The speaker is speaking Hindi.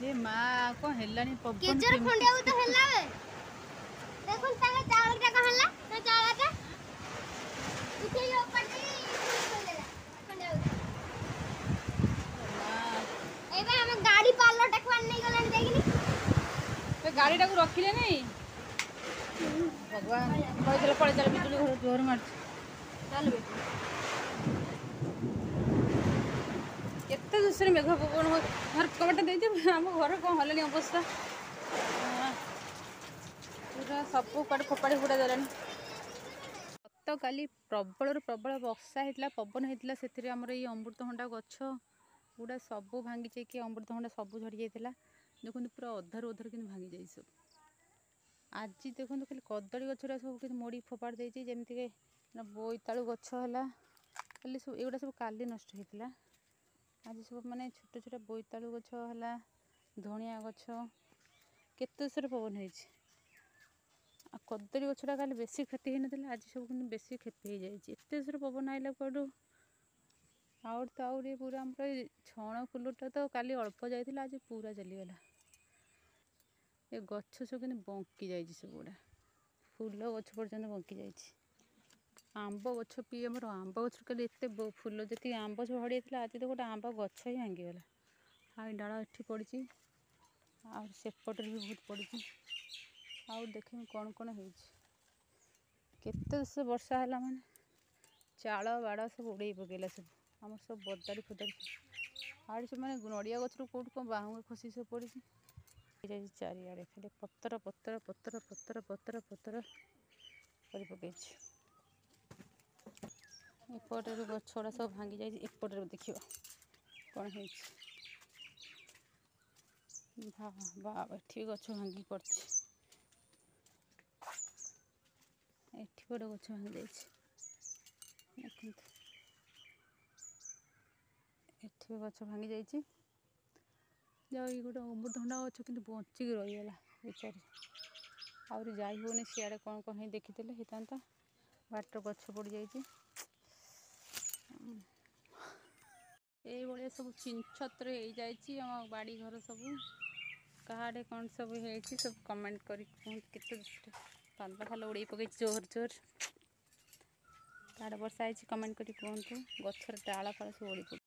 ये माँ को हेलानी पवन केजर खंडे तो हेला बे देखो ताका चावल का हल्ला तो चावल का उठे यो पटी खोलेला खंडे एबे हम गाड़ी पार्लर टकवान नहीं गलन देखिनी ए गाड़ी टाको रखिले नहीं भगवान कहले पड़े चल बिजुली घर जोर मार चल बे केते दूसरे मेघ पवन हो घर कमटा दे दे हम घर को हलनी अवस्था पूरा सब कट फोपाड़ी फुटा देलानी गत काली प्रबल प्रबल वर्षा होता पवन होता से ये अमृतभंडा गछ गुड़ा सब भांगी जाइए अमृतभंडा सब झड़ी जाता देखो पूरा अधारू अधार कि भांगी जाए सब आज देखो खाली कदली गचरा सब कि मोड़ी फोपाड़ देती जमीक बोईतालु गछ है खाली सब एगुड़ा सब काली नष्ट होता आज सब माने छोट छोट बोईतालु गछ है धनिया गछ केते सर पवन होती कदली गछटा खाली बेसी क्षति हो ना आज सब बेसी क्षति हो जाए पवन आइला कड़ू आउट तो आउट पूरा छण फुलटा तो काली अल्प जाइए आज पूरा चलीगला ये गछ सब कि बंकी जाइए सब गुड़ा फूल गछ पर्यटन बंकी जाइए आंब गछ पी आमर आंब गछ कल एत फूल जी आंब सब हड़ी जाता आज तो गोटे आंब गछ ही भांगीगला हाँ डाल एठी पड़ी सेपटर भी बहुत पड़ी आउ देखें कौन कौन होते वर्षा है माने चाल बाड़ सब उड़े पकेला सब आम सब बदारी फदारी आड़े सब मैंने नड़िया गचर कौट कौन बाहुंगा खसी सब पड़ी चारिड़े खाली पतर पतर पतर पतर पतर पतर कर पकई एपटे गछड़ा सब भांगी जाए एपटे देखिए कौन है एठी गछ भांगी पड़ी एठी बड़ गछ भांगी जाए एठी गछ भांगी जाए गोटे अमृतभंडा गछ कि बचिक रहीगला बेचारी आहरी जाई होनी सियाड़े कौन कौन है देखी होता बाटर गछ पड़ जाए ये सब छिनछत्र हो जाए बाड़ी घर सब कहाड़े कौन सब है सब कमेंट करी कहते पाल फाल उड़े पकई जोर जोर कहाड़े वर्षा है कमेंट करी कहतु गचर डाल फाल सब उड़ी पड़े।